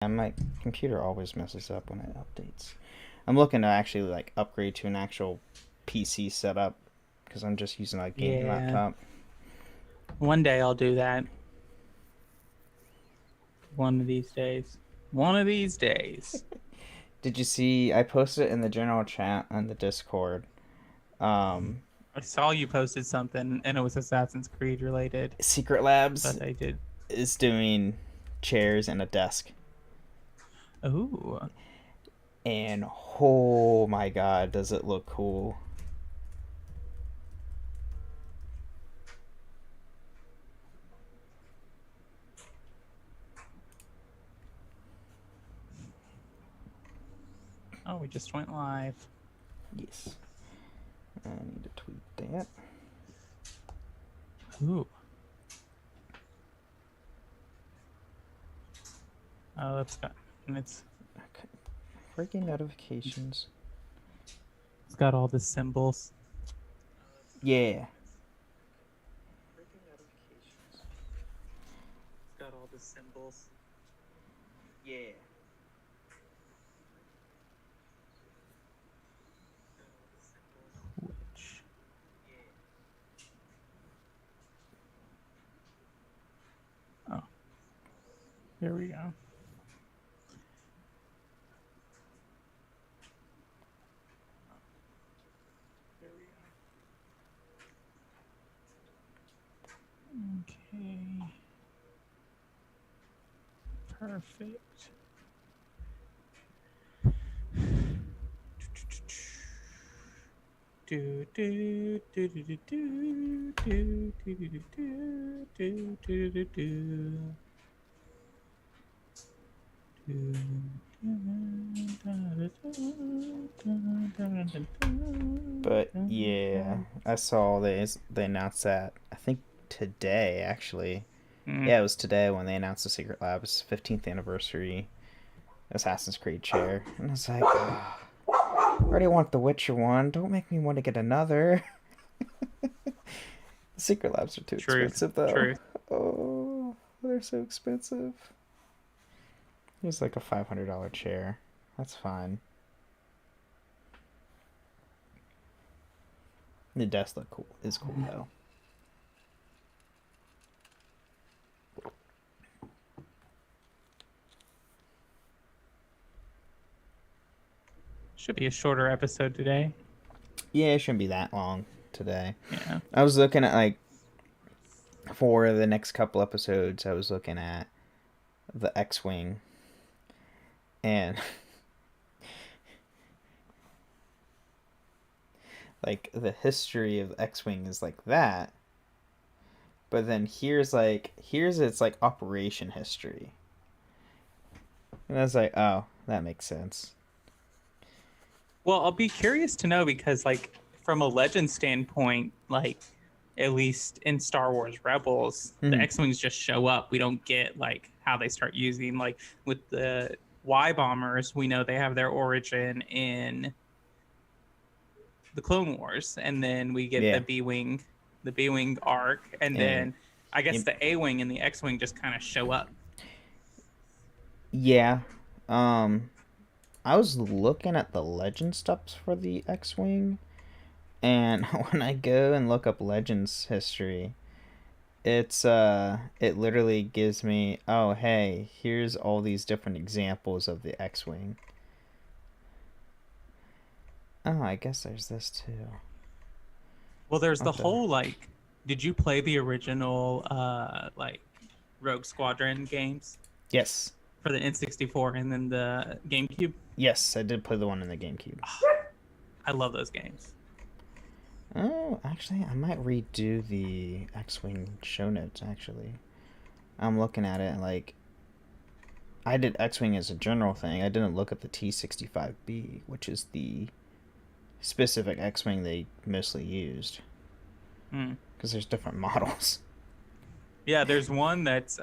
And my computer always messes up when it updates. I'm looking to actually like upgrade to an actual PC setup because I'm just using a gaming Yeah. laptop. One day I'll do that. One of these days. One of these days. Did you see? I posted it in the general chat on the Discord. Um, I saw you posted something and it was Assassin's Creed related, Secret Labs but I did. is doing chairs and a desk, Ooh. and oh my god, does it look cool! Oh, we just went live. Yes, I need to tweet that. Ooh. Oh, that's got it's Okay, freaking notifications. it's got all the symbols. Yeah. It's got all the symbols. Yeah. Which oh, here we go. Okay. Perfect. Do do do do do do do do do do do do do do. But yeah, I saw they announced that I think today actually. Mm, Yeah, it was today when they announced the Secret Labs 15th anniversary Assassin's Creed chair, and I was like, oh, I already want the Witcher one. Don't make me want to get another. The Secret Labs are too truth, expensive though. truth. Oh, they're so expensive. It's like a $500 chair. That's fine. The desk look cool. Is cool though. Should be a shorter episode today. Yeah, it shouldn't be that long today. Yeah. I was looking at like for the next couple episodes. I was looking at the X-wing, and like the history of the X-wing is like that. But then here's its like operation history, and I was like, oh, that makes sense. Well, I'll be curious to know because, like, from a legend standpoint, like, at least in Star Wars Rebels, the Mm-hmm. X-wings just show up. We don't get like how they start using like with the Y bombers. We know they have their origin in the Clone Wars, and then we get Yeah, the B-wing arc, and and then I guess it, the A-wing and the X-wing just kind of show up. yeah, um, I was looking at the legend stuffs for the X-wing, and when I go and look up Legends history, it literally gives me, oh hey, here's all these different examples of the X-wing. Oh, I guess there's this too. Well, there's the What the? whole like, did you play the original like Rogue Squadron games Yes, for the N64 and then the GameCube? yes, I did play the one in the GameCube. I love those games. Oh, actually, I might redo the X-wing show notes. Actually, I'm looking at it and like I did X-wing as a general thing. I didn't look at the T65B, which is the specific X-wing they mostly used Hmm. because there's different models. Yeah, there's one that's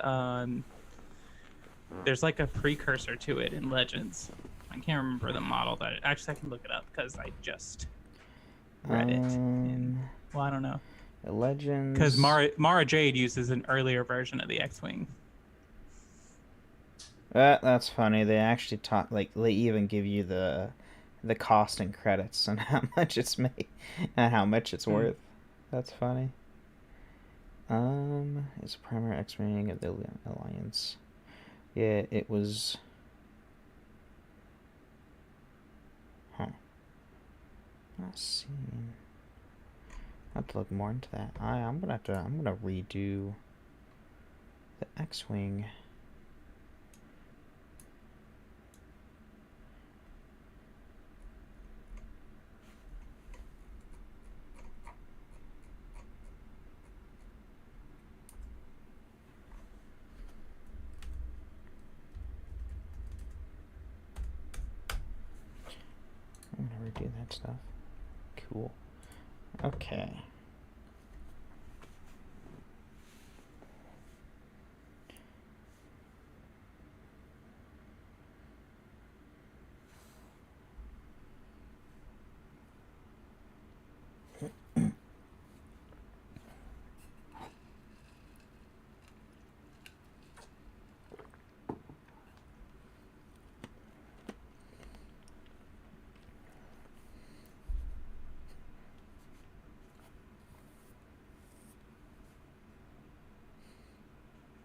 there's like a precursor to it in Legends. I can't remember the model that actually I can look it up because I just read it in, Um, well, I don't know, because Legends. Mara Jade uses an earlier version of the X-wing. That's funny. They actually talk like they even give you the cost and credits and how much it's made and how much it's Hmm. worth. That's funny. It's a primary X-wing of the Alliance. Yeah, it was. Huh. Not seeing. I have to look more into that. I'm gonna have to. I'm gonna redo the X-wing. I'm gonna redo that stuff. Cool. Okay.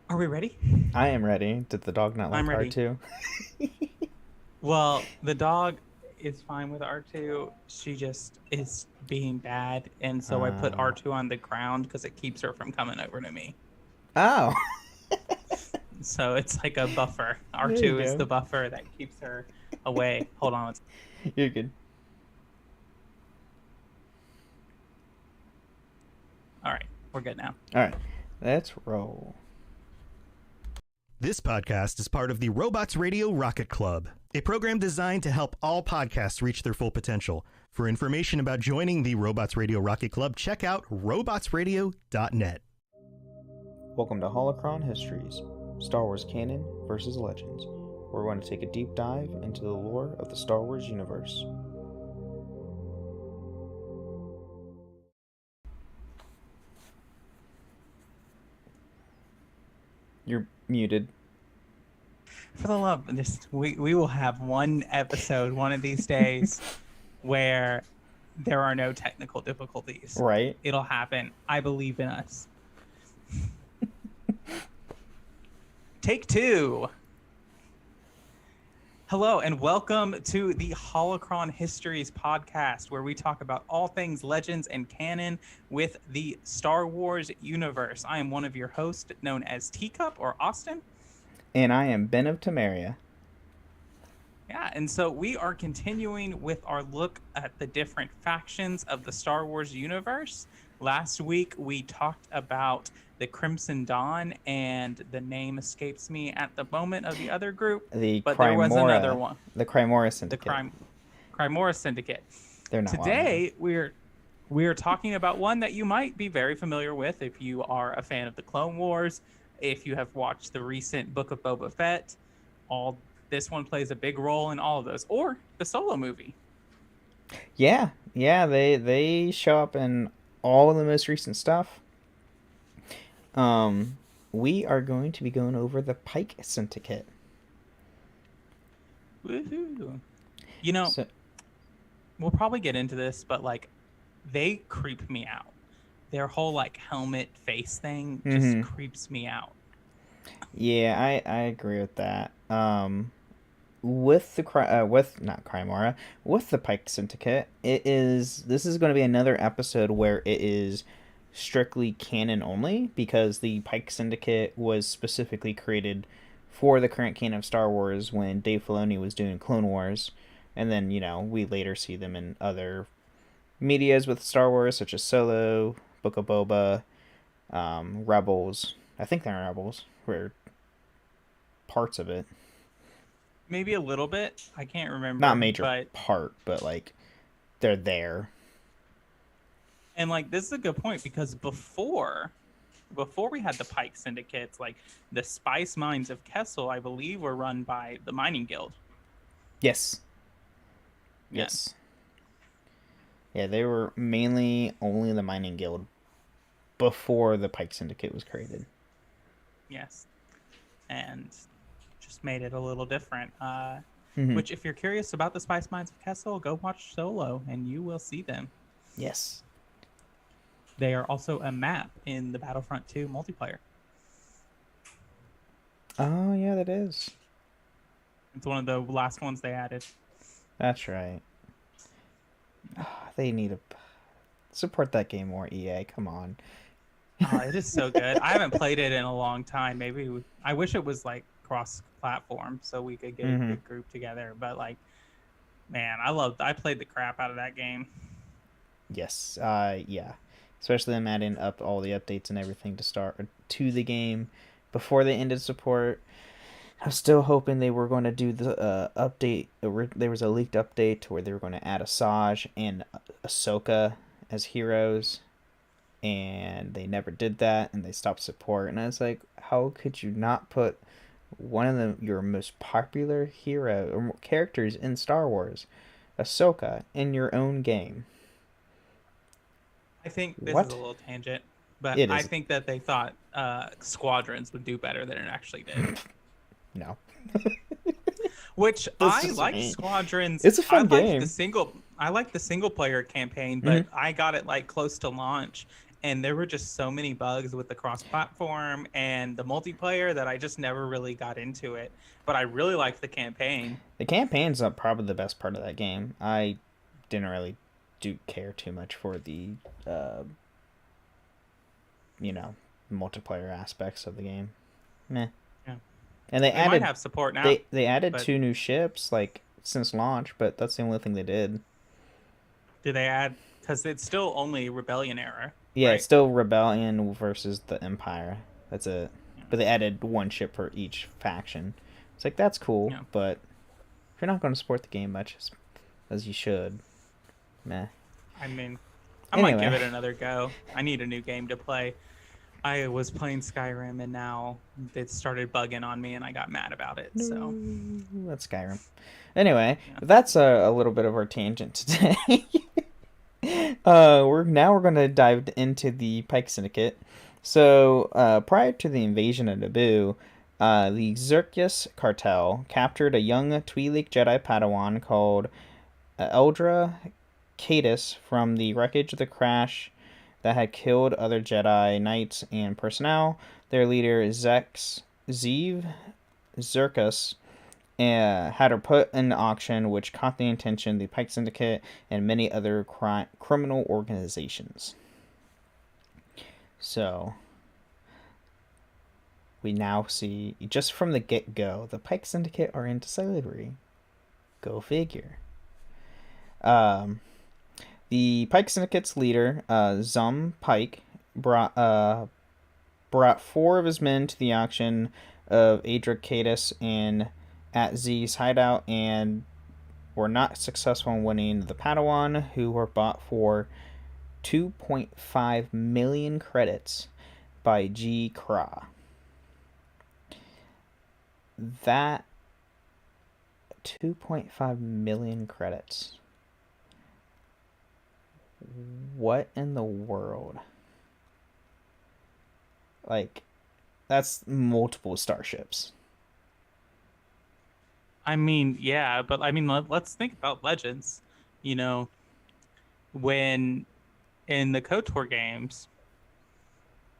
Are we ready? I am ready. Did the dog not I'm like ready. R2? Well, the dog is fine with R2. She just is being bad, and so I put Uh, R2 on the ground because it keeps her from coming over to me. oh. So it's like a buffer. There you R2 is the go. buffer that keeps her away. Hold on. You're good. All right, we're good now. All right. Let's roll. This podcast is part of the Robots Radio Rocket Club, a program designed to help all podcasts reach their full potential. For information about joining the Robots Radio Rocket Club, check out robotsradio.net. Welcome to Holocron Histories, Star Wars Canon versus Legends, where we're going to take a deep dive into the lore of the Star Wars universe. You're muted. For the love of this, we will have one episode one of these days where there are no technical difficulties. Right? It'll happen. I believe in us. Take two. Hello and welcome to the Holocron Histories podcast, where we talk about all things legends and canon with the Star Wars universe. I am one of your hosts, known as Teacup or Austin. And I am Ben of Temeria. Yeah, and so we are continuing with our look at the different factions of the Star Wars universe. Last week, we talked about the Crimson Dawn, and the name escapes me at the moment of the other group, but there was another one. The Crymora Syndicate. The Crymora Syndicate. They're not Today, we're talking about one that you might be very familiar with if you are a fan of the Clone Wars, if you have watched the recent Book of Boba Fett. This one plays a big role in all of those, or the Solo movie. Yeah, they show up in all of the most recent stuff. We are going to be going over the Pyke Syndicate. Woohoo! You know, we'll probably get into this, but like, they creep me out. Their whole like helmet face thing just creeps me out. Yeah, I agree with that. With the with the Pyke Syndicate, this is going to be another episode where it is strictly canon only, because the Pyke Syndicate was specifically created for the current canon of Star Wars when Dave Filoni was doing Clone Wars, and then we later see them in other medias with Star Wars, such as Solo, Book of Boba, Rebels. I think they're Rebels, where parts of it. Maybe a little bit. I can't remember. Not major part, but like they're there. And like, this is a good point, because before we had the Pyke Syndicates, like the spice mines of Kessel, I believe, were run by the Mining Guild. Yes. Yes. Yeah, they were mainly only the Mining Guild before the Pyke Syndicate was created. Yes. And just made it a little different. Mhm. Which, if you're curious about the Spice Mines of Kessel, go watch Solo, and you will see them. Yes. They are also a map in the Battlefront 2 multiplayer. Oh yeah, that is. It's one of the last ones they added. That's right. They need to support that game more, EA. Come on. Oh, it is so good. I haven't played it in a long time. I wish it was like cross-platform so we could get a Mhm. big group together. But like, man, I played the crap out of that game. Yes. Yeah. Especially them adding up all the updates and everything to the game before they ended support. I'm still hoping they were going to do the update. There was a leaked update where they were going to add Asajj and Ahsoka as heroes, and they never did that, and they stopped support. And I was like, how could you not put one of your most popular hero or characters in Star Wars, Ahsoka, in your own game? I think this is a What? little tangent, but It I is. think that they thought Squadrons would do better than it actually did. No. Which That's I just like me. Squadrons. It's a fun game. I like the single player campaign, but I got it like close to launch, and there were just so many bugs with the cross platform and the multiplayer that I just never really got into it. But I really liked the campaign. The campaign's probably the best part of that game. I didn't really do care too much for the uh, you know, multiplayer aspects of the game. Meh. Yeah. And they might added have support now. they added but 2 new ships like since launch, but that's the only thing they did. do they add? Because it's still only Rebellion era. Yeah, Right? it's still Rebellion versus the Empire. That's it. Yeah. But they added 1 ship for each faction. It's like that's cool, Yeah. but if you're not going to support the game much as you should, meh. I mean, I might Anyway. give it another go. I need a new game to play. I was playing Skyrim, and now it started bugging on me, and I got mad about it. So That's Skyrim. Anyway, that's a little bit of our tangent today. We're going to dive into the Pyke Syndicate. So, prior to the invasion of Naboo, the Xerxes cartel captured a young Twi'lek Jedi Padawan called Eldra Cadus from the wreckage of the crash that had killed other Jedi Knights and personnel. Their leader, Zeev Xerxes, had her put in auction, which caught the attention of the Pyke Syndicate and many other criminal organizations. So, we now see, just from the get-go, the Pyke Syndicate are into slavery. Go figure. The Pyke Syndicate's leader, Zum Pyke, brought 4 of his men to the auction of Adricatus and at Z's hideout and were not successful in winning the Padawan, who were bought for 2.5 million credits by G. Kra. That 2.5 million credits. What in the world? Like, that's multiple starships. I mean, yeah, but I mean, let's think about Legends. You know, when in the KOTOR games,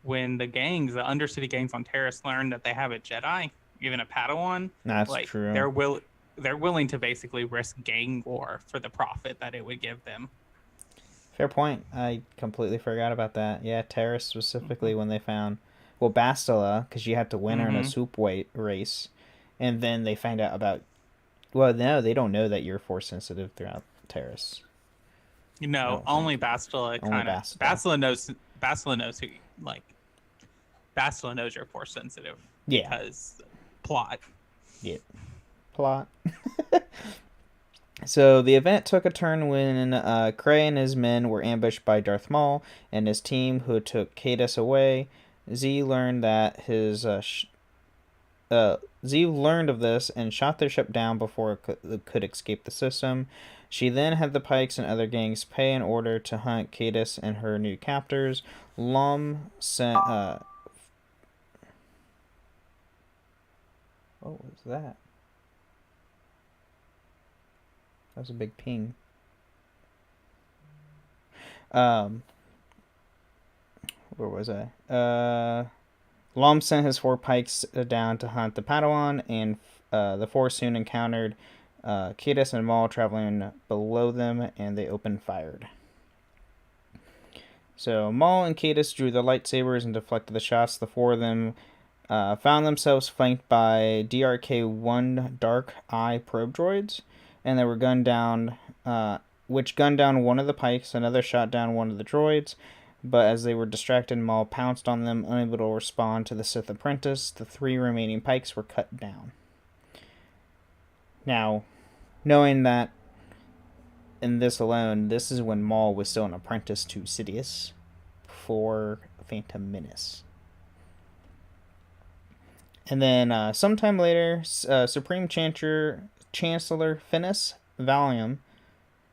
when the Undercity gangs on Terrace learn that they have a Jedi, even a Padawan, That's like true. they're willing to basically risk gang war for the profit that it would give them. Fair point. I completely forgot about that. Yeah, Terrace specifically when they found, well, Bastila, because you had to win her in a soup weight race, and then they find out about, well, no, they don't know that you're force sensitive throughout Terrace. You know, only Bastila kind of. Bastila knows who, like, Bastila knows you're force sensitive. Yeah. Because plot. Yeah. Plot. So the event took a turn when Cray and his men were ambushed by Darth Maul and his team, who took Cadus away. Z learned that Z learned of this and shot their ship down before it could escape the system. She then had the Pikes and other gangs pay in order to hunt Cadus and her new captors. Lum sent What was that? That was a big ping. Where was I? Lom sent his 4 pikes down to hunt the Padawan, and the 4 soon encountered Cadus and Maul traveling below them, and they opened fire. So Maul and Cadus drew their lightsabers and deflected the shots. The 4 of them found themselves flanked by DRK-1 Dark Eye probe droids, and they were gunned down, which gunned down one of the pikes. Another shot down one of the droids, but as they were distracted, Maul pounced on them, unable to respond to the Sith apprentice. The 3 remaining pikes were cut down. Now, knowing that in this alone, this is when Maul was still an apprentice to Sidious for Phantom Menace. And then sometime later, Supreme Chancellor Finis Valium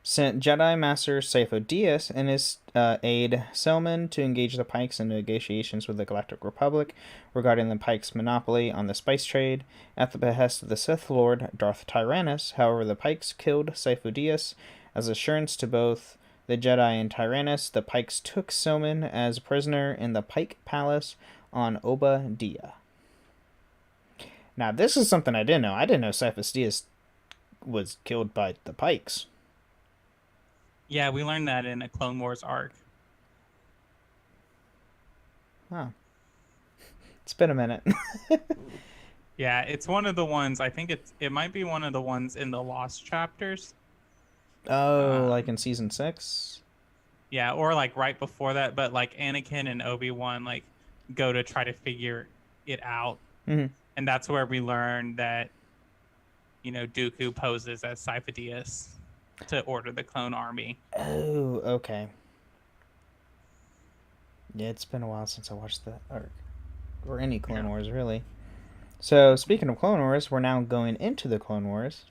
sent Jedi Master Sifo Dyas and his aide Selman to engage the Pikes in negotiations with the Galactic Republic regarding the Pikes' monopoly on the spice trade at the behest of the Sith Lord Darth Tyrannus. However, the Pikes killed Sifo Dyas as assurance to both the Jedi and Tyrannus. The Pikes took Selman as prisoner in the Pyke Palace on Boba Fett. Now, this is something I didn't know. I didn't know Sifo Dyas was killed by the Pikes. Yeah, we learned that in a Clone Wars arc. Huh. It's been a minute. Yeah, it's one of the ones, I think it might be one of the ones in the Lost chapters. Oh, like in season 6? Yeah, or like right before that, but like Anakin and Obi-Wan like go to try to figure it out. Mm-hmm. And that's where we learn that, Dooku poses as Sifo Dyas to order the clone army. Oh, okay. Yeah, it's been a while since I watched that arc. Or any Clone Wars, really. So, speaking of Clone Wars, we're now going into the Clone Wars.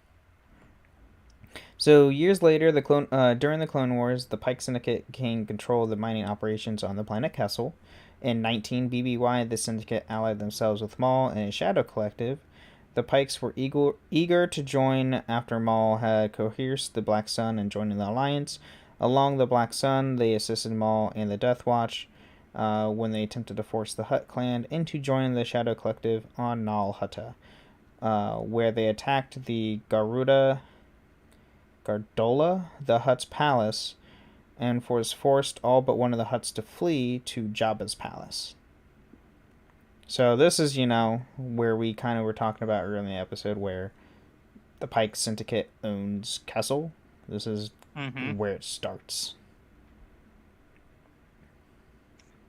So, years later, during the Clone Wars, the Pyke Syndicate gained control of the mining operations on the planet Kessel. In 19 BBY, the Syndicate allied themselves with Maul and a Shadow Collective. The Pikes were eager to join after Maul had coerced the Black Sun and joined the Alliance. Along the Black Sun, they assisted Maul and the Death Watch when they attempted to force the Hutt clan into joining the Shadow Collective on Nal Hutta, where they attacked the Gardola, the Hutt's palace, and forced all but one of the Hutts to flee to Jabba's palace. So this is, where we kind of were talking about earlier in the episode where the Pyke Syndicate owns Kessel. This is where it starts.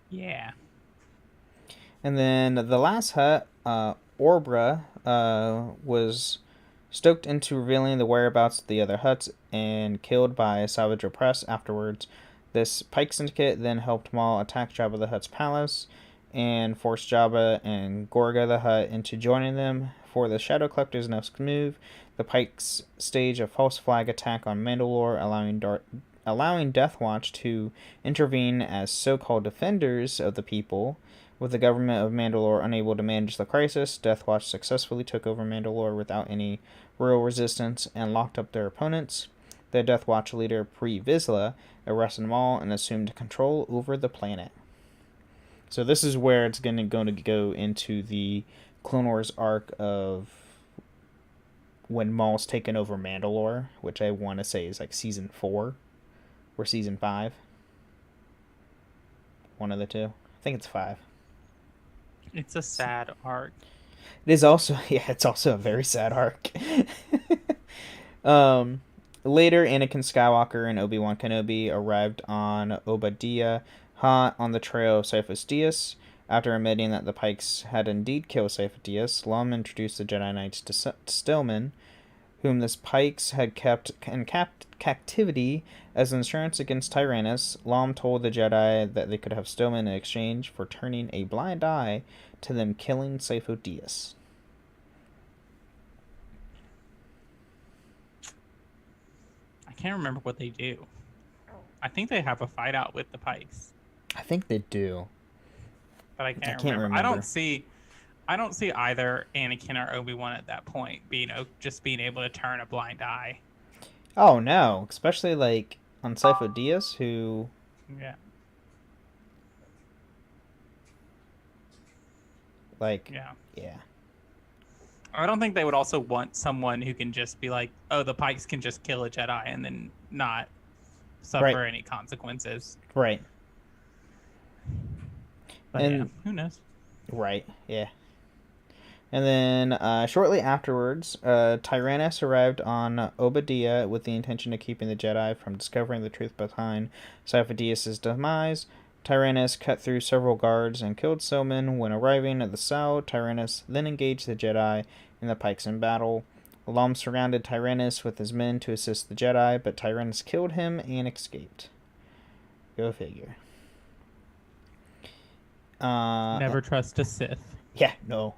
Yeah. And then the last Hutt, Orbra, was stoked into revealing the whereabouts of the other Hutts and killed by Savage Opress afterwards. This Pyke Syndicate then helped Maul attack Jabba the Hutt's palace and forced Jabba and Gorga the Hutt into joining them. For the Shadow Collector's next move, the Pikes stage a false flag attack on Mandalore, allowing Death Watch to intervene as so-called defenders of the people. With the government of Mandalore unable to manage the crisis, Death Watch successfully took over Mandalore without any real resistance and locked up their opponents. The Death Watch leader, Pre Vizsla, arrested Maul and assumed control over the planet. So this is where it's going to go into the Clone Wars arc of when Maul's taken over Mandalore, which I want to say is like season 4 or season 5. One of the two. I think it's 5. It's a sad arc. It is also, it's also a very sad arc. Later, Anakin Skywalker and Obi-Wan Kenobi arrived on Obadiah hot on the trail of Sifo Dyas. After admitting that the Pikes had indeed killed Sifo Dyas, Lum introduced the Jedi Knights to Stillman, whom the Pikes had kept in captivity as insurance against Tyrannus. Lom told the Jedi that they could have Stillman in exchange for turning a blind eye to them killing Sifo Dyas. I can't remember what they do. I think they have a fight out with the Pikes. I think they do. But I can't remember. I don't see either Anakin or Obi-Wan at that point just being able to turn a blind eye. Oh no, especially like on Sifo Dyas, who Yeah. like Yeah. yeah. I don't think they would also want someone who can just be like, oh, the Pikes can just kill a Jedi and then not suffer Right. any consequences. Right. But And yeah, who knows? right, yeah. And then shortly afterwards, Tyrannus arrived on Obadiah with the intention of keeping the Jedi from discovering the truth behind Sifo-Dyas' demise. Tyrannus cut through several guards and killed Silman. When arriving at the cell, Tyrannus then engaged the Jedi and the Pikes in battle. Lom surrounded Tyrannus with his men to assist the Jedi, but Tyrannus killed him and escaped. Go figure. Never trust a Sith. Yeah, no.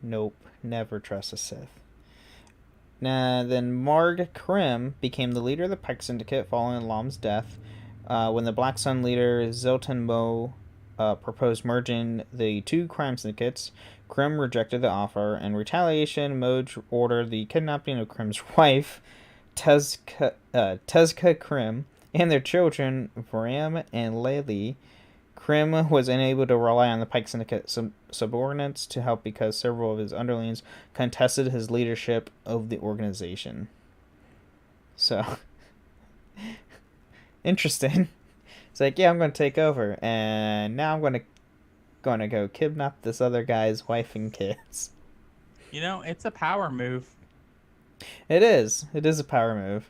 Nope, never trust a Sith. Then Marg Krim became the leader of the Pyke Syndicate following Lom's death. When the Black Sun leader Zilton Mo proposed merging the two crime syndicates, Krim rejected the offer. In retaliation, Moj ordered the kidnapping of Krim's wife, Tezca Krim, and their children, Vram and Layli. Krim was unable to rely on the Pyke Syndicate subordinates to help because several of his underlings contested his leadership of the organization. So, interesting. It's like, yeah, I'm going to take over, and now I'm going to go kidnap this other guy's wife and kids. It's a power move. It is. It is a power move.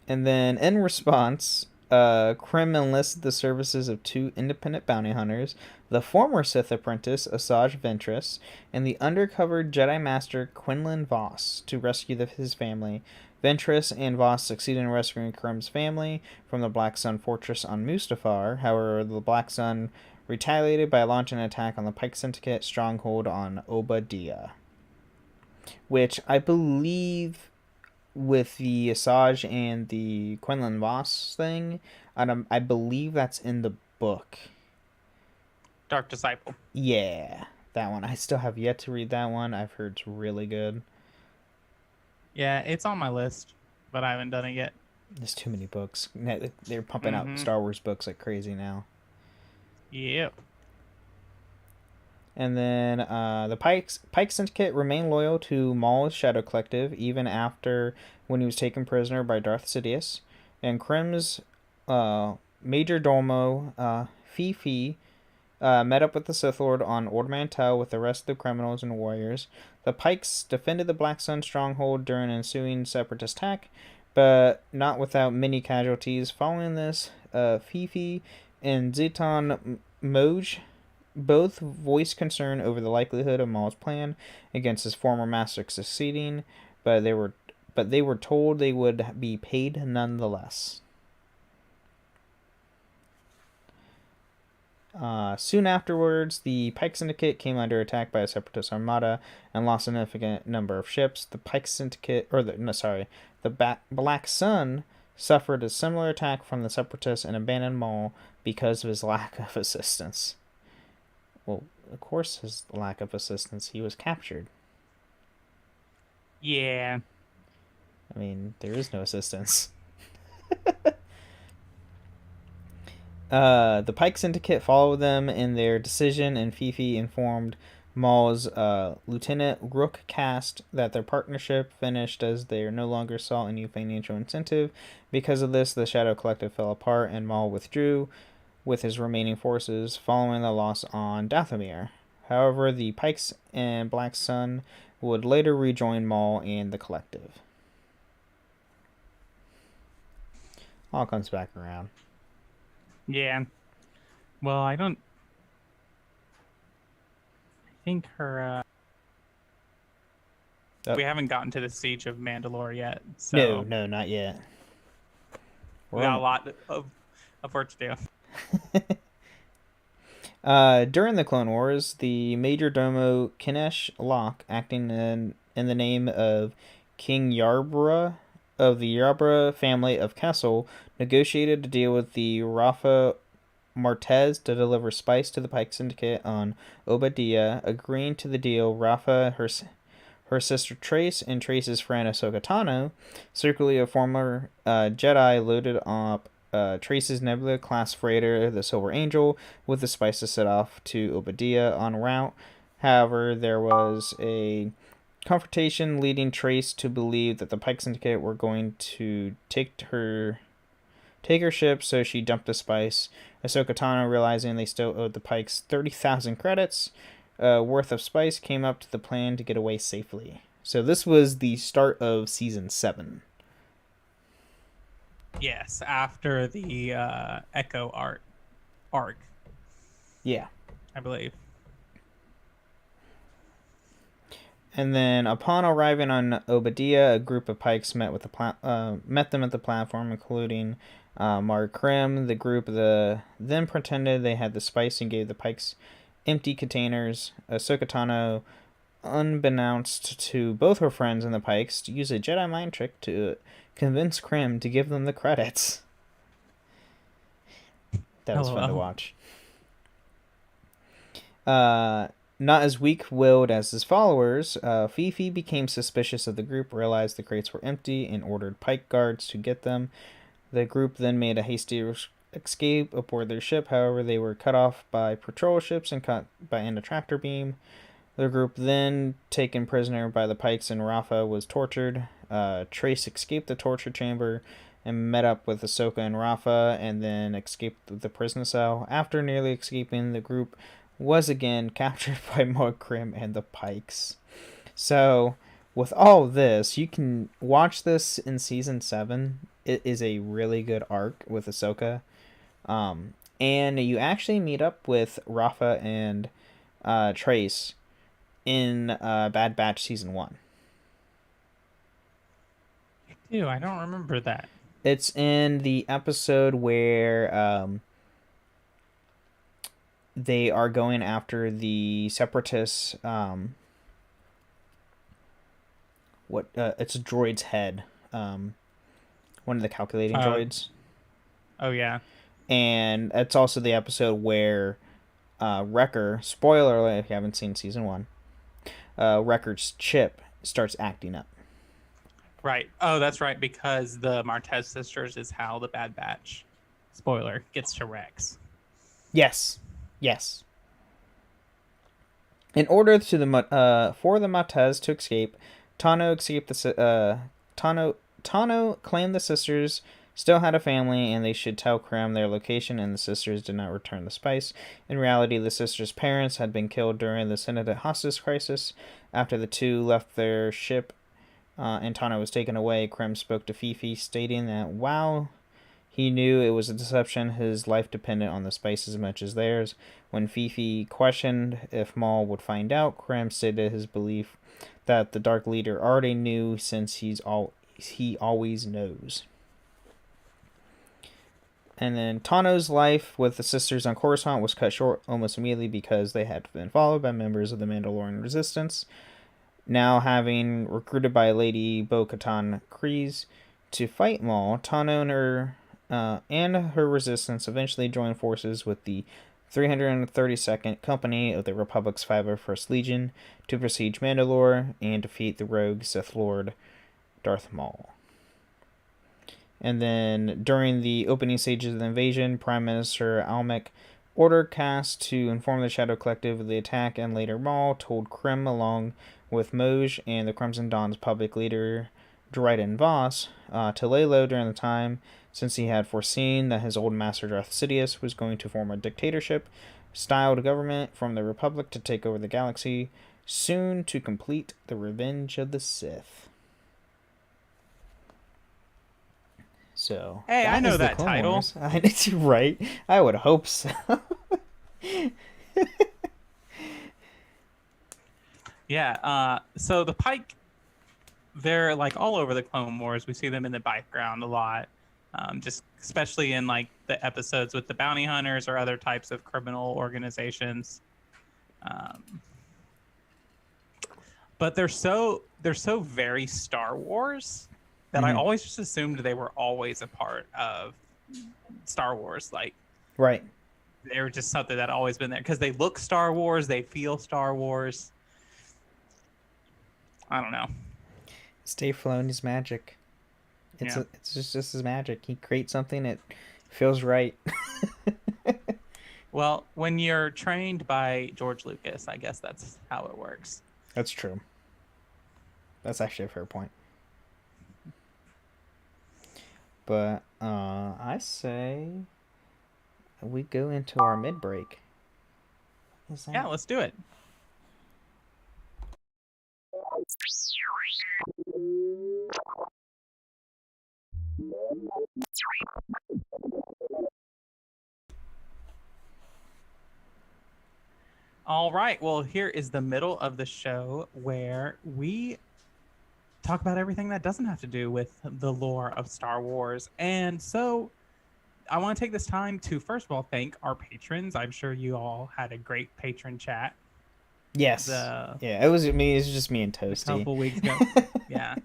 And then, in response, Krim enlisted the services of two independent bounty hunters, the former Sith apprentice Asajj Ventress, and the undercover Jedi Master Quinlan Vos, to rescue his family. Ventress and Vos succeeded in rescuing Krim's family from the Black Sun fortress on Mustafar. However, the Black Sun retaliated by launching an attack on the Pyke Syndicate stronghold on Obadiah, which I believe, with the Asajj and the Quinlan Vos thing, I believe that's in the book. Dark Disciple. Yeah, that one. I still have yet to read that one. I've heard it's really good. Yeah, it's on my list, but I haven't done it yet. There's too many books. They're pumping out Star Wars books like crazy now. Yep. And then the Pyke Syndicate remained loyal to Maul's Shadow Collective even after when he was taken prisoner by Darth Sidious. And Krim's Major Domo, Fifi, met up with the Sith Lord on Ord Mantell with the rest of the criminals and warriors. The Pikes defended the Black Sun stronghold during an ensuing separatist attack, but not without many casualties. Following this, Fifi and Ziton Moj both voiced concern over the likelihood of Maul's plan against his former master succeeding, but they were told they would be paid nonetheless. Soon afterwards, the Pyke Syndicate came under attack by a separatist armada and lost a significant number of ships. The Pyke Syndicate, the Black Sun suffered a similar attack from the separatists and abandoned Maul because of his lack of assistance. Well, of course, his lack of assistance. He was captured. Yeah. I mean, there is no assistance. The Pyke Syndicate followed them in their decision, and Fifi informed Maul's Lieutenant Rook Cast that their partnership finished as they no longer saw any financial incentive. Because of this, the Shadow Collective fell apart, and Maul withdrew with his remaining forces following the loss on Dathomir. However, the Pikes and Black Sun would later rejoin Maul and the Collective. All comes back around. Yeah. Well, I think her... We haven't gotten to the Siege of Mandalore yet, so... No, not yet. We got a lot of work to do. During the Clone Wars, the Major Domo Kinesh Locke, acting in the name of King Yarbrough of the Yarbrough family of Kessel, negotiated a deal with the Rafa Martez to deliver spice to the Pyke Syndicate on Obadiah. Agreeing to the deal, Rafa, her sister Trace, and Trace's friend Ahsoka Tano, secretly a former Jedi, loaded up Trace's Nebula-class freighter, the Silver Angel, with the spice to set off to Obadiah. En route, however, there was a confrontation leading Trace to believe that the Pyke Syndicate were going to take her ship, so she dumped the spice. Ahsoka Tano, realizing they still owed the Pikes 30,000 credits worth of spice, came up to the plan to get away safely. So this was the start of season 7. Yes, after the Echo arc, Yeah. I believe. And then, upon arriving on Obadiah, a group of Pikes met them at the platform, including Mark Krim. The group then pretended they had the spice and gave the Pikes empty containers. Ahsoka Tano, unbeknownst to both her friends and the Pikes, to use a Jedi mind trick to convince Krim to give them the credits. That was fun to watch. Not as weak-willed as his followers, Fifi became suspicious of the group, realized the crates were empty, and ordered Pyke guards to get them. The group then made a hasty escape aboard their ship. However, they were cut off by patrol ships and cut by a tractor beam. The group then taken prisoner by the Pikes, and Rafa was tortured. Trace escaped the torture chamber and met up with Ahsoka and Rafa, and then escaped the prison cell. After nearly escaping, the group was again captured by Mark Krim and the Pikes. So, with all this, you can watch this in season 7. It is a really good arc with Ahsoka. And you actually meet up with Rafa and Trace in Bad Batch season 1. Ew, I don't remember that. It's in the episode where they are going after the Separatists. It's a droid's head. One of the calculating droids. Oh, yeah. And it's also the episode where Wrecker, spoiler alert if you haven't seen season 1, Wrecker's chip starts acting up. Right. Oh, that's right, because the Martez sisters is how the Bad Batch, spoiler, gets to Rex. Yes. In order for the Martez to escape, Tano claimed the sisters still had a family and they should tell Krim their location, and the sisters did not return the spice. In reality, the sisters' parents had been killed during the Syndicate hostage crisis. After the two left their ship and Tano was taken away, Krim spoke to Fifi, stating that while he knew it was a deception, his life depended on the spice as much as theirs. When Fifi questioned if Maul would find out, Krim stated his belief that the Dark Leader already knew, since he always knows. And then Tano's life with the sisters on Coruscant was cut short almost immediately because they had been followed by members of the Mandalorian Resistance. Now having recruited by Lady Bo-Katan Kryze to fight Maul, Tano and her resistance eventually joined forces with the 332nd Company of the Republic's 501st Legion to besiege Mandalore and defeat the rogue Sith Lord Darth Maul. And then during the opening stages of the invasion, Prime Minister Almec ordered Cass to inform the Shadow Collective of the attack, and later Maul told Krim, along with Moj and the Crimson Dawn's public leader Dryden Voss, to lay low during the time, since he had foreseen that his old master Darth Sidious was going to form a dictatorship-styled government from the Republic to take over the galaxy, soon to complete the revenge of the Sith. So, hey, I know that title. Right? I would hope so. Yeah, so the Pyke, they're like all over the Clone Wars. We see them in the background a lot, just especially in like the episodes with the bounty hunters or other types of criminal organizations. But they're so very Star Wars that I always just assumed they were always a part of Star Wars. Like, right. They were just something that always been there because they look Star Wars, they feel Star Wars. I don't know. Dave Filoni's magic. Yeah. It's just his magic. He creates something that feels right. Well, when you're trained by George Lucas, I guess that's how it works. That's true. That's actually a fair point. But I say we go into our mid break. Yeah, let's do it. All right. Well, here is the middle of the show where we talk about everything that doesn't have to do with the lore of Star Wars. And so I want to take this time to, first of all, thank our patrons. I'm sure you all had a great patron chat. Yes. Yeah, it was me. It was just me and Toasty. A couple weeks ago. Yeah.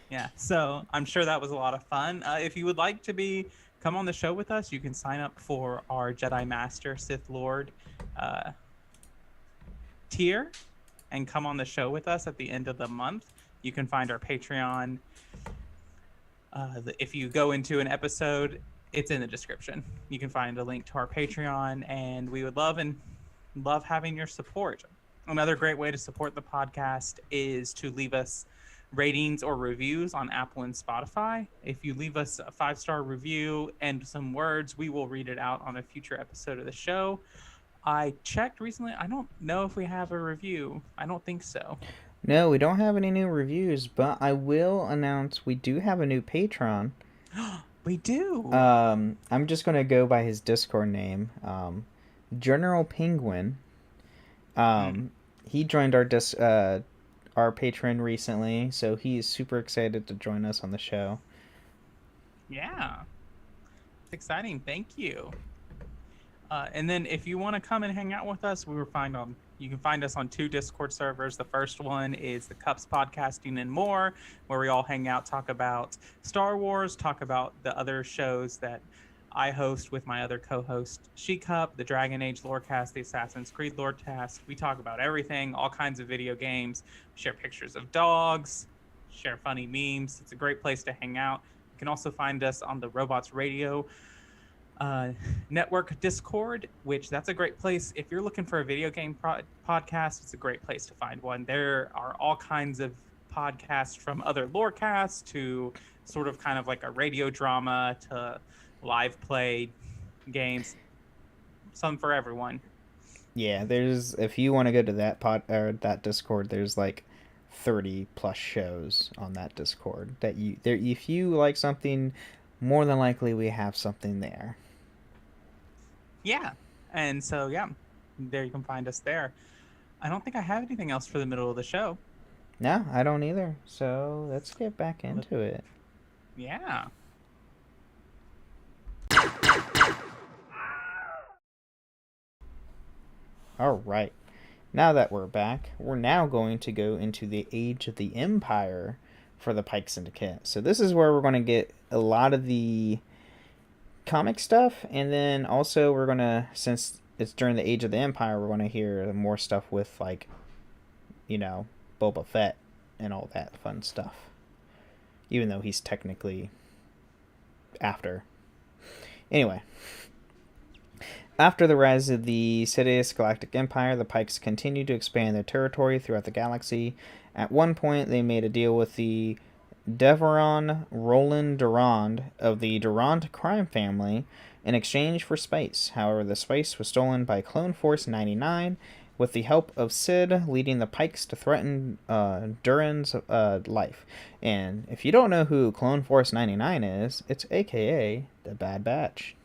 Yeah. So I'm sure that was a lot of fun. If you would like to come on the show with us, you can sign up for our Jedi Master Sith Lord tier and come on the show with us at the end of the month. You can find our Patreon. If you go into an episode, it's in the description. You can find a link to our Patreon, and we would love having your support. Another great way to support the podcast is to leave us ratings or reviews on Apple and Spotify. If you leave us a 5-star review and some words, we will read it out on a future episode of the show. I checked recently. I don't know if we have a review. I don't think so. No, we don't have any new reviews, but I will announce we do have a new patron. We do. I'm just going to go by his Discord name. General Penguin. He joined our patron recently, so he's super excited to join us on the show. Yeah. It's exciting. Thank you. And then if you want to come and hang out with us, you can find us on 2 Discord servers. The first one is the Cups Podcasting and More, where we all hang out, talk about Star Wars, talk about the other shows that I host with my other co-host, She Cup, the Dragon Age Lorecast, the Assassin's Creed Lorecast. We talk about everything, all kinds of video games. We share pictures of dogs, share funny memes. It's a great place to hang out. You can also find us on the Robots Radio network Discord, which that's a great place if you're looking for a video game podcast. It's a great place to find one. There are all kinds of podcasts, from other lorecasts to sort of kind of like a radio drama to live play games, some for everyone. Yeah, if you want to go to that Discord, there's like 30 plus shows on that Discord if you like something, more than likely we have something there. Yeah. And so, yeah, there you can find us there. I don't think I have anything else for the middle of the show. No, I don't either. So let's get back into it. Yeah. All right. Now that we're back, we're now going to go into the Age of the Empire for the Pyke Syndicate. So this is where we're going to get a lot of the comic stuff, and then also we're going to, since it's during the Age of the Empire, we're going to hear more stuff with, like, Boba Fett and all that fun stuff. Even though he's technically after. Anyway. After the rise of the Sidious Galactic Empire, the Pykes continued to expand their territory throughout the galaxy. At one point, they made a deal with the Deveron Roland Durand of the Durand crime family in exchange for spice. However, the spice was stolen by Clone Force 99 with the help of Sid leading the Pykes to threaten Duran's life. And if you don't know who Clone Force 99 is, it's aka the Bad Batch.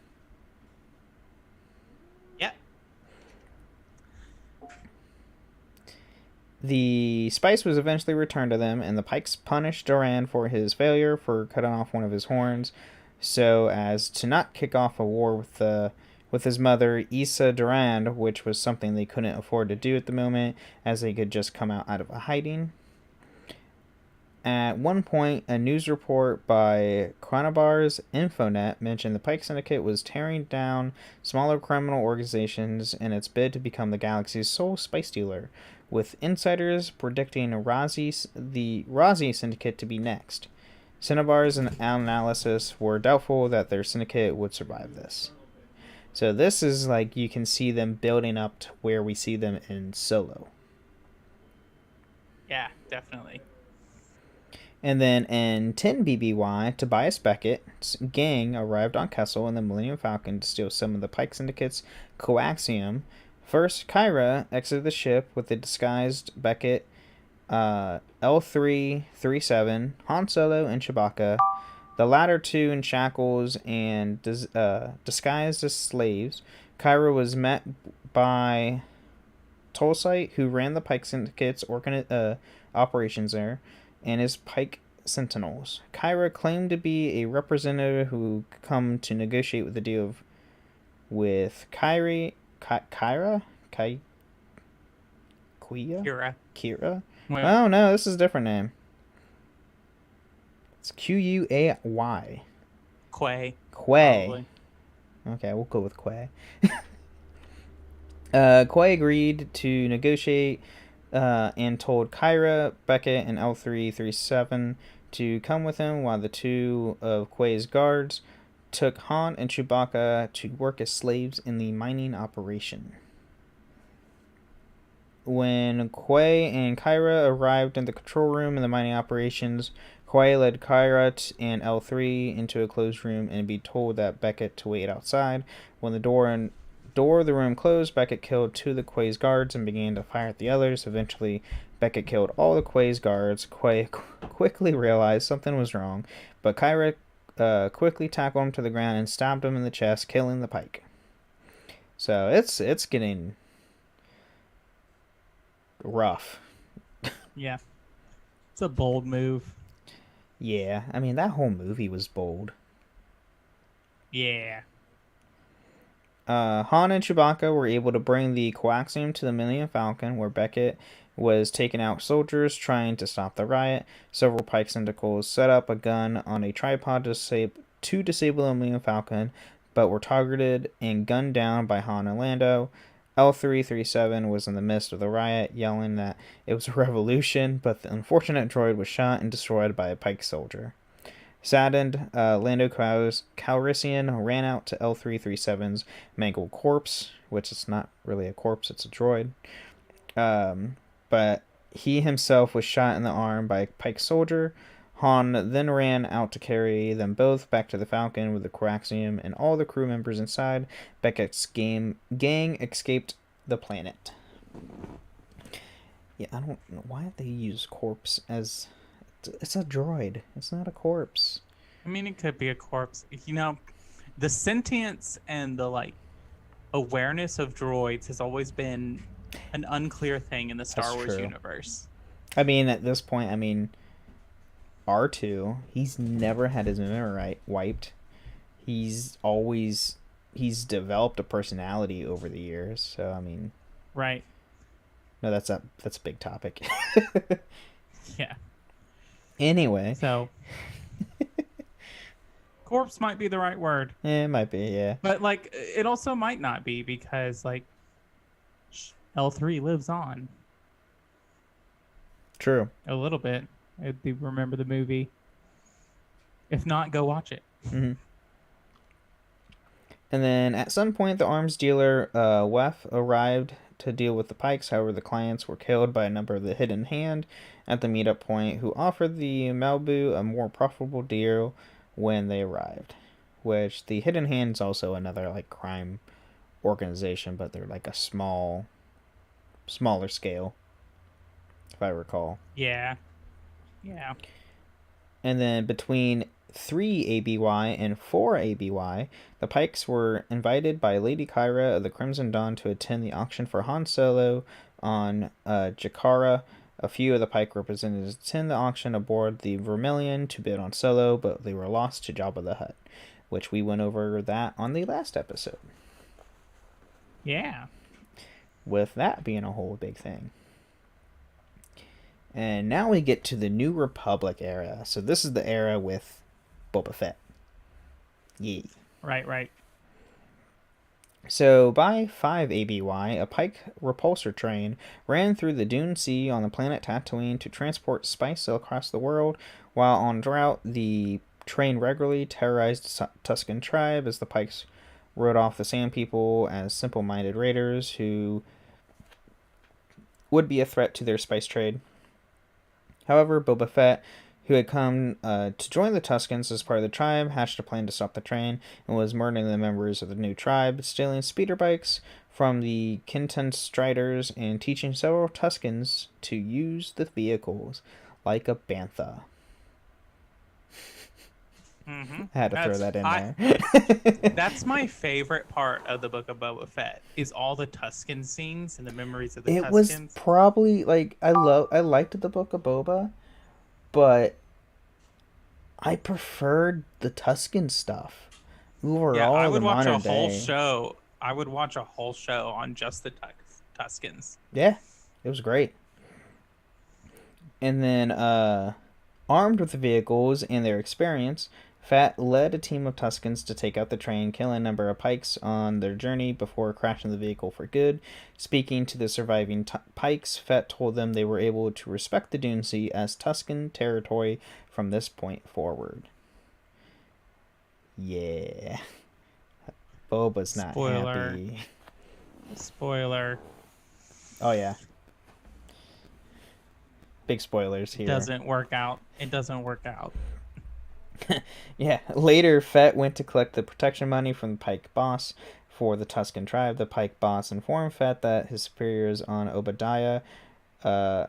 The spice was eventually returned to them, and the Pykes punished Duran for his failure for cutting off one of his horns, so as to not kick off a war with his mother, Issa Durand, which was something they couldn't afford to do at the moment, as they could just come out of a hiding. At one point, a news report by Chronobar's Infonet mentioned the Pyke Syndicate was tearing down smaller criminal organizations in its bid to become the galaxy's sole spice dealer, with insiders predicting the Razi Syndicate to be next. Cinnabar's analysis were doubtful that their syndicate would survive this. So this is like you can see them building up to where we see them in Solo. Yeah, definitely. And then in 10 BBY, Tobias Beckett's gang arrived on Kessel in the Millennium Falcon to steal some of the Pyke Syndicate's coaxium. First, Kyra exited the ship with the disguised Beckett, L337, Han Solo, and Chewbacca. The latter two in shackles and disguised as slaves. Kyra was met by Tolsite, who ran the Pyke Syndicate's operations there, and his Pyke Sentinels. Kyra claimed to be a representative who come to negotiate with the deal with Kira? Kira? Well, Oh no, this is a different name. It's Quay. Quay. Quay. Okay, we'll go with Quay. Quay agreed to negotiate and told Kyra, Beckett, and L337 to come with him while the two of Quay's guards took Han and Chewbacca to work as slaves in the mining operation. When Quay and Kyra arrived in the control room in the mining operations, Quay led Kyra and L3 into a closed room and be told that Beckett to wait outside. When the door of the room closed, Beckett killed two of the Quay's guards and began to fire at the others. Eventually, Beckett killed all the Quay's guards. Quay quickly realized something was wrong, but Kyra quickly tackled him to the ground and stabbed him in the chest, killing the Pyke. So it's getting rough. Yeah. It's a bold move. Yeah, I mean, that whole movie was bold. Yeah. Han and Chewbacca were able to bring the coaxium to the Millennium Falcon, where Beckett was taking out soldiers trying to stop the riot. Several Pyke Syndicals set up a gun on a tripod to disable the Millennium Falcon, but were targeted and gunned down by Han and Lando. L337 was in the midst of the riot, yelling that it was a revolution, but the unfortunate droid was shot and destroyed by a Pyke soldier. Saddened, Lando Calrissian ran out to L337's mangled corpse, which is not really a corpse, it's a droid. But he himself was shot in the arm by a Pyke soldier. Han then ran out to carry them both back to the Falcon with the coaxium and all the crew members inside. Beckett's gang escaped the planet. Yeah, I don't know why they use corpse as... It's a droid. It's not a corpse. I mean, it could be a corpse. You know, the sentience and the, awareness of droids has always been an unclear thing in the Star Wars universe. I mean, at this point, R2, he's never had his memory wiped. He's developed a personality over the years, so, I mean... Right. No, that's a big topic. Yeah. Anyway. So, corpse might be the right word. It might be, yeah. But, it also might not be because, L3 lives on. True. A little bit. If you remember the movie. If not, go watch it. Mm-hmm. And then at some point, the arms dealer, Wef, arrived to deal with the Pykes. However, the clients were killed by a number of the Hidden Hand at the meetup point, who offered the Malibu a more profitable deal when they arrived. Which, the Hidden Hand is also another, crime organization, but they're a smaller scale, if I recall. Yeah. Yeah. And then between 3 ABY and 4 ABY, the Pykes were invited by Lady Kyra of the Crimson Dawn to attend the auction for Han Solo on Jakara. A few of the Pyke representatives attended the auction aboard the Vermilion to bid on Solo, but they were lost to Jabba the Hutt, which we went over that on the last episode. Yeah. With that being a whole big thing. And now we get to the New Republic era. So this is the era with Boba Fett. Yeah. Right. So by 5 ABY, a Pyke repulsor train ran through the Dune Sea on the planet Tatooine to transport spice across the world. While on route, the train regularly terrorized Tusken tribe as the Pikes wrote off the Sand People as simple-minded raiders who would be a threat to their spice trade. However, Boba Fett, who had come to join the Tuskens as part of the tribe, hatched a plan to stop the train and was murdering the members of the new tribe, stealing speeder bikes from the Kintan Striders and teaching several Tuskens to use the vehicles like a bantha. Mm-hmm. I had to throw that in there. That's my favorite part of the Book of Boba Fett, is all the Tusken scenes and the memories of the It Tuskens. was probably like I liked the Book of Boba, but I preferred the Tusken stuff overall. I would the watch a modern whole day. show. I would watch a whole show on just the Tuskens. Yeah, it was great. And then, armed with the vehicles and their experience, Fett led a team of Tuskens to take out the train, killing a number of Pikes on their journey before crashing the vehicle for good. Speaking to the surviving Pikes, Fett told them they were able to respect the Dune Sea as Tusken territory from this point forward. Yeah. Boba's not Spoiler. happy. Spoiler. Oh, yeah. Big spoilers here. Doesn't work out. It doesn't work out. Yeah. Later, Fett went to collect the protection money from the Pyke boss for the Tusken tribe. The Pyke boss informed Fett that his superiors on Obadiah, the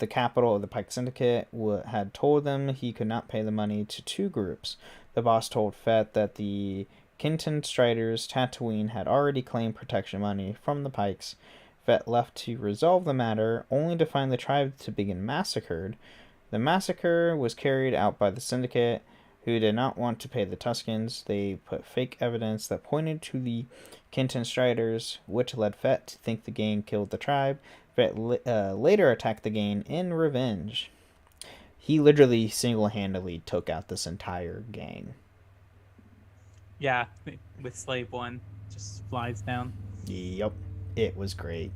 capital of the Pyke Syndicate, had told them he could not pay the money to two groups. The boss told Fett that the Kintan Striders Tatooine had already claimed protection money from the Pikes. Fett left to resolve the matter, only to find the tribe to begin massacred. The massacre was carried out by the Syndicate, who did not want to pay the Tuskens. They put fake evidence that pointed to the Kintan Striders, which led Fett to think the gang killed the tribe. Fett later attacked the gang in revenge. He literally single-handedly took out this entire gang. Yeah, with Slave One, just flies down. Yep, it was great.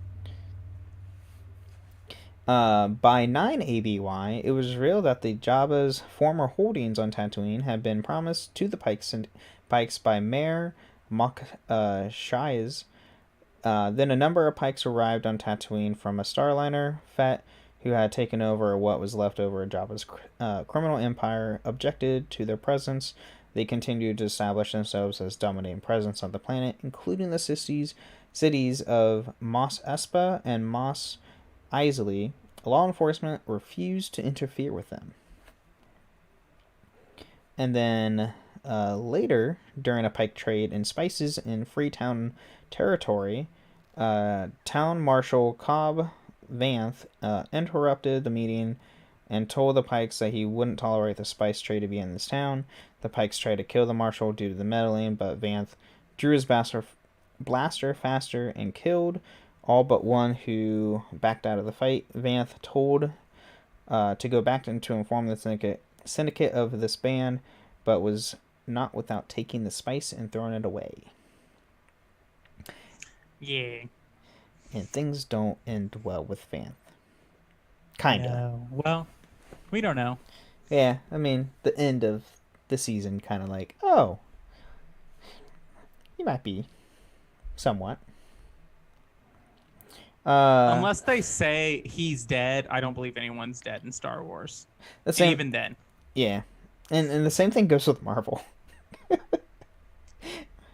By 9 ABY, it was revealed that the Jabba's former holdings on Tatooine had been promised to the Pikes by Mayor Mok Shaiz. Then a number of Pikes arrived on Tatooine from a Starliner. Fett, who had taken over what was left over of Jabba's criminal empire, objected to their presence. They continued to establish themselves as dominating presence on the planet, including the cities of Mos Espa and Mos Eisley. Law enforcement refused to interfere with them. And then later, during a Pyke trade in spices in Freetown territory, Town Marshal Cobb Vanth interrupted the meeting and told the Pikes that he wouldn't tolerate the spice trade to be in this town. The Pikes tried to kill the Marshal due to the meddling, but Vanth drew his blaster faster and killed all but one, who backed out of the fight. Vanth told to go back and to inform the syndicate of this ban, but was not without taking the spice and throwing it away. Yeah. And things don't end well with Vanth. Kinda. No. Well, we don't know. Yeah, I mean, the end of the season kind of like, oh, he might be somewhat. Unless they say he's dead, I don't believe anyone's dead in Star Wars. Even then. Yeah. And the same thing goes with Marvel.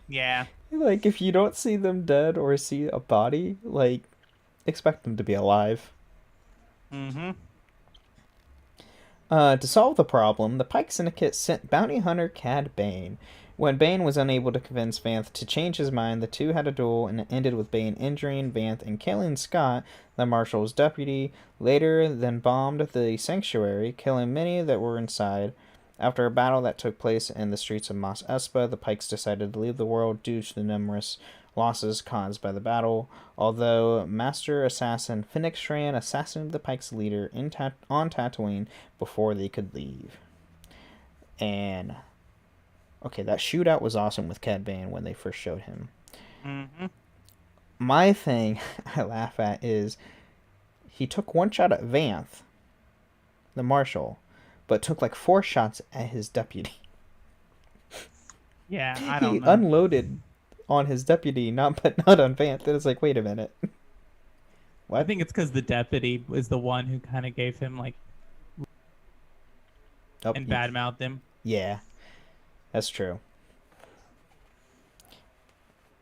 Yeah. Like, if you don't see them dead or see a body, like, expect them to be alive. Mm-hmm. To solve the problem, the Pyke Syndicate sent bounty hunter Cad Bane. When Bane was unable to convince Vanth to change his mind, the two had a duel, and it ended with Bane injuring Vanth and killing Scott, the Marshal's deputy. Later, then bombed the sanctuary, killing many that were inside. After a battle that took place in the streets of Mos Espa, the Pikes decided to leave the world due to the numerous losses caused by the battle, although Master Assassin Phoenix Shran assassinated the Pyke's leader on Tatooine before they could leave. And okay, that shootout was awesome with Cad Bane when they first showed him. Mm-hmm. My thing I laugh at is he took one shot at Vanth, the marshal, but took like 4 shots at his deputy. Yeah, I don't He know. unloaded on his deputy, not on Vanth. And it's like, wait a minute. What? I think it's because the deputy was the one who kind of gave him like and badmouthed him. Yeah, that's true.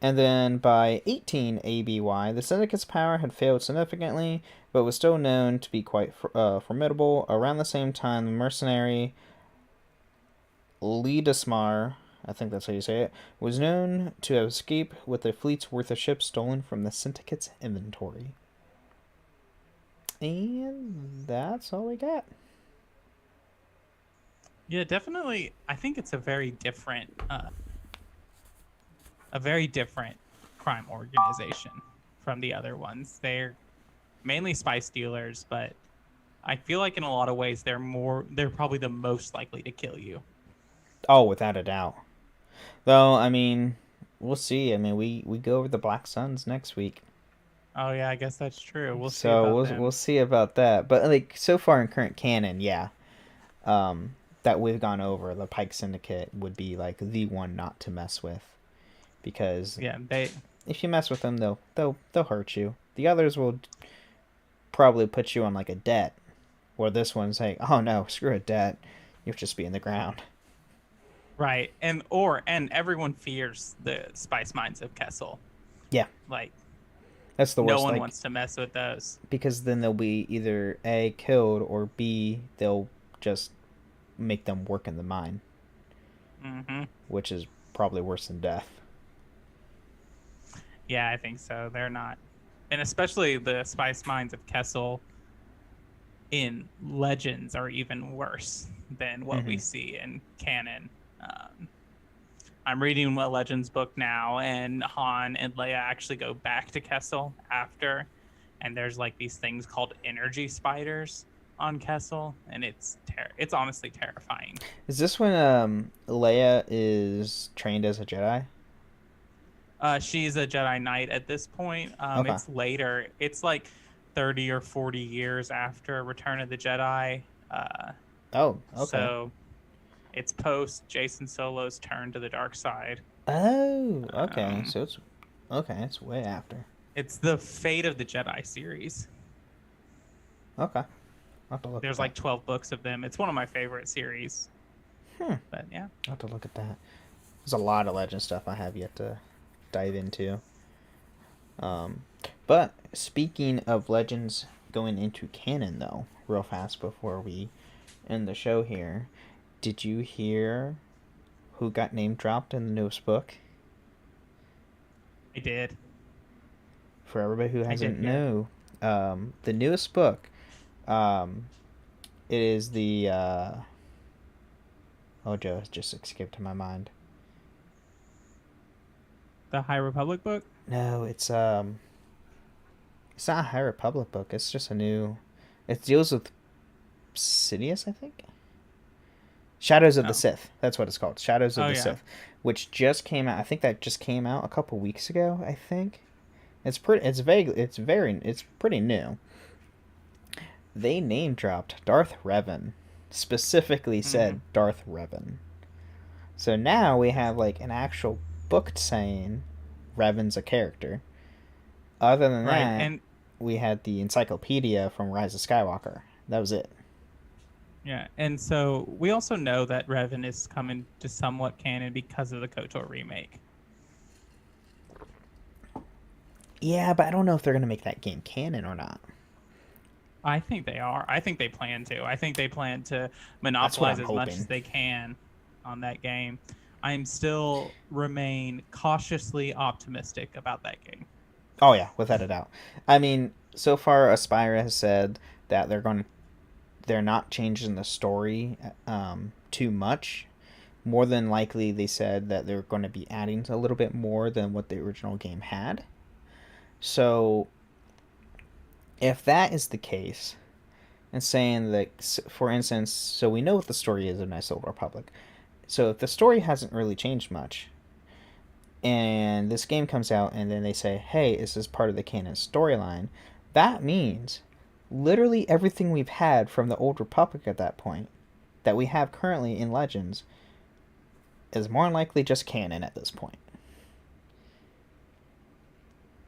And then by 18 ABY, the Syndicate's power had failed significantly, but was still known to be quite formidable. Around the same time, the mercenary Lidasmar, I think that's how you say it, was known to have escaped with a fleet's worth of ships stolen from the Syndicate's inventory. And that's all we got. Yeah, definitely. I think it's a very different crime organization from the other ones. They're mainly spice dealers, but I feel like in a lot of ways they're probably the most likely to kill you. Oh, without a doubt. Though, I mean, we'll see. I mean, we go over the Black Suns next week. Oh yeah, I guess that's true. We'll see So about them. we'll see about that. But like so far in current canon, yeah. That we've gone over, the Pyke Syndicate would be like the one not to mess with, because if you mess with them, they'll hurt you. The others will probably put you on like a debt, where this one's like, oh no, screw a debt, you'll just be in the ground. Right, and everyone fears the spice mines of Kessel. Yeah, like that's the worst. No one wants to mess with those, because then they'll be either A, killed, or B, they'll just make them work in the mine, which is probably worse than death. Yeah, I think so. They're not, and especially the spice mines of Kessel in Legends are even worse than what we see in canon. I'm reading a Legends book now, and Han and Leia actually go back to Kessel after, and there's like these things called energy spiders on Kessel, and it's honestly terrifying. Is this when Leia is trained as a Jedi? She's a Jedi Knight at this point. Okay. It's later. It's like 30 or 40 years after Return of the Jedi. Oh, okay. So it's post Jason Solo's turn to the dark side. Oh, okay. So it's way after. It's the Fate of the Jedi series. Okay. I'll have to look. There's like 12 books of them. It's one of my favorite series. But yeah. I'll have to look at that. There's a lot of Legend stuff I have yet to dive into. But speaking of Legends going into canon, though, real fast before we end the show here, did you hear who got name dropped in the newest book? I did. For everybody who hasn't know, the newest book, it is the Joe, it just escaped my mind. The High Republic book? No, it's not a High Republic book. It's just a new. It deals with Sidious, I think. Shadows of the Sith. That's what it's called. Shadows of the Sith, which just came out. I think that just came out a couple weeks ago. I think it's pretty. It's vague. It's pretty new. They name dropped Darth Revan. Specifically said Darth Revan. So now we have like an actual book saying Revan's a character. Other than that, we had the encyclopedia from Rise of Skywalker. That was it. Yeah, and so we also know that Revan is coming to somewhat canon because of the KOTOR remake. Yeah, but I don't know if they're going to make that game canon or not. I think they are. I think they plan to. I think they plan to monopolize as much as they can on that game. I'm still remain cautiously optimistic about that game. Oh yeah, without a doubt. I mean, so far Aspira has said that they're not changing the story too much. more than likely they said that they're going to be adding a little bit more than what the original game had. So if that is the case, and saying that, for instance, so we know what the story is of Knights of the Old Republic. So if the story hasn't really changed much, and this game comes out and then they say, hey, is this part of the canon storyline? That means literally everything we've had from the Old Republic at that point, that we have currently in Legends, is more than likely just canon at this point.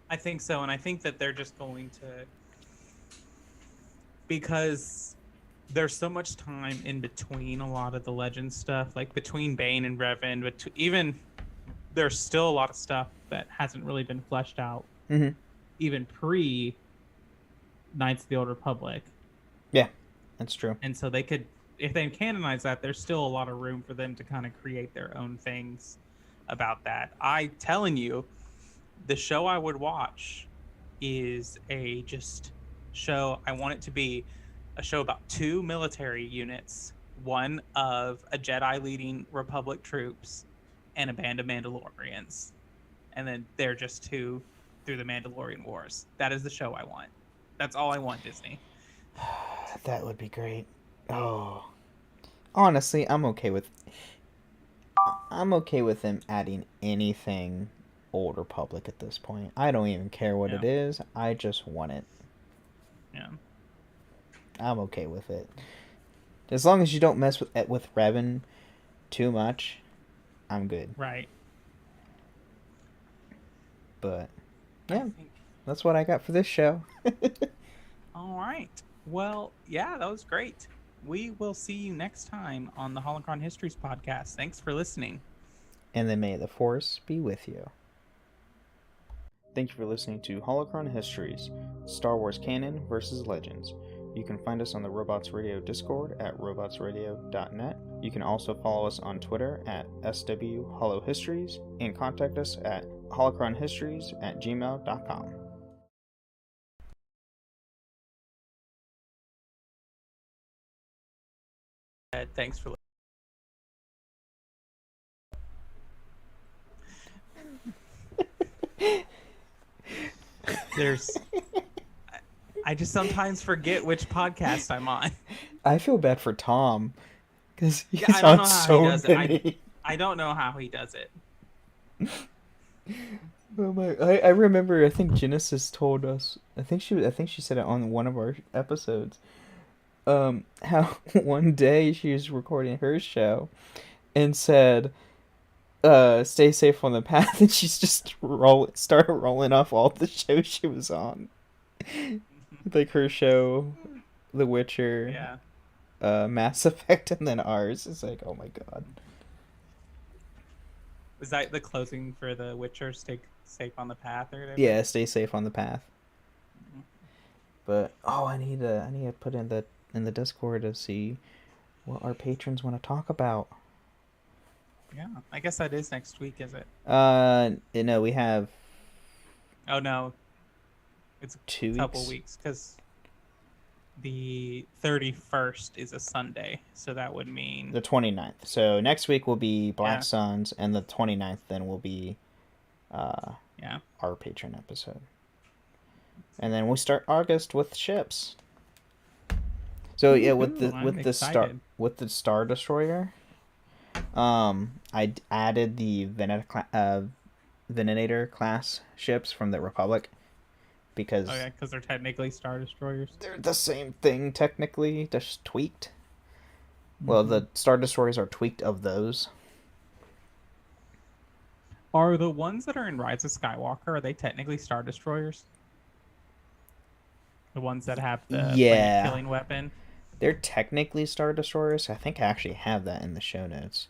I think so, and I think that they're just going to, because there's so much time in between a lot of the Legend stuff, like between Bane and Revan, but even there's still a lot of stuff that hasn't really been fleshed out, even pre Knights of the Old Republic. Yeah, that's true. And so they could, if they canonize that, there's still a lot of room for them to kind of create their own things about that. I telling you, the show I would watch is a just show. I want it to be a show about 2 military units, one of a Jedi leading Republic troops and a band of Mandalorians. And then they're just 2 through the Mandalorian Wars. That is the show I want. That's all I want, Disney. That would be great. Oh. Honestly, I'm okay with them adding anything Old Republic at this point. I don't even care what it is. I just want it. Yeah. I'm okay with it. As long as you don't mess with Revan too much, I'm good. Right. But yeah, that's what I got for this show. All right. Well, yeah, that was great. We will see you next time on the Holocron Histories podcast. Thanks for listening. And then may the Force be with you. Thank you for listening to Holocron Histories, Star Wars Canon versus Legends. You can find us on the Robots Radio Discord at robotsradio.net. You can also follow us on Twitter at SWHoloHistories and contact us at holocronhistories@gmail.com. Thanks for There's I just sometimes forget which podcast I'm on. I feel bad for Tom because he's I don't know on how so he does many. it. I don't know how he does it. Oh my! I remember. I think Genesis told us. I think she said it on one of our episodes. How one day she was recording her show, and said, "Stay safe on the path," and she's just started rolling off all the shows she was on, like her show, The Witcher, Mass Effect, and then ours. It's like, oh my god. Was that the closing for The Witcher? Stay safe on the path, or whatever? Yeah, stay safe on the path. But I need to put in the Discord to see what our patrons want to talk about. Yeah, I guess that is next week, is it? No, we have. Oh no, it's 2 a couple weeks. weeks because the 31st is a Sunday, so that would mean The 29th. So next week will be Black Suns, and the 29th then will be our patron episode. And then we'll start August with ships. So yeah, with the Star Destroyer, I added the Venator class ships from the Republic because they're technically Star Destroyers. They're the same thing technically, just tweaked. Well, the Star Destroyers are tweaked of those. Are the ones that are in Rise of Skywalker, are they technically Star Destroyers? The ones that have the killing weapon? They're technically Star Destroyers. I think I actually have that in the show notes.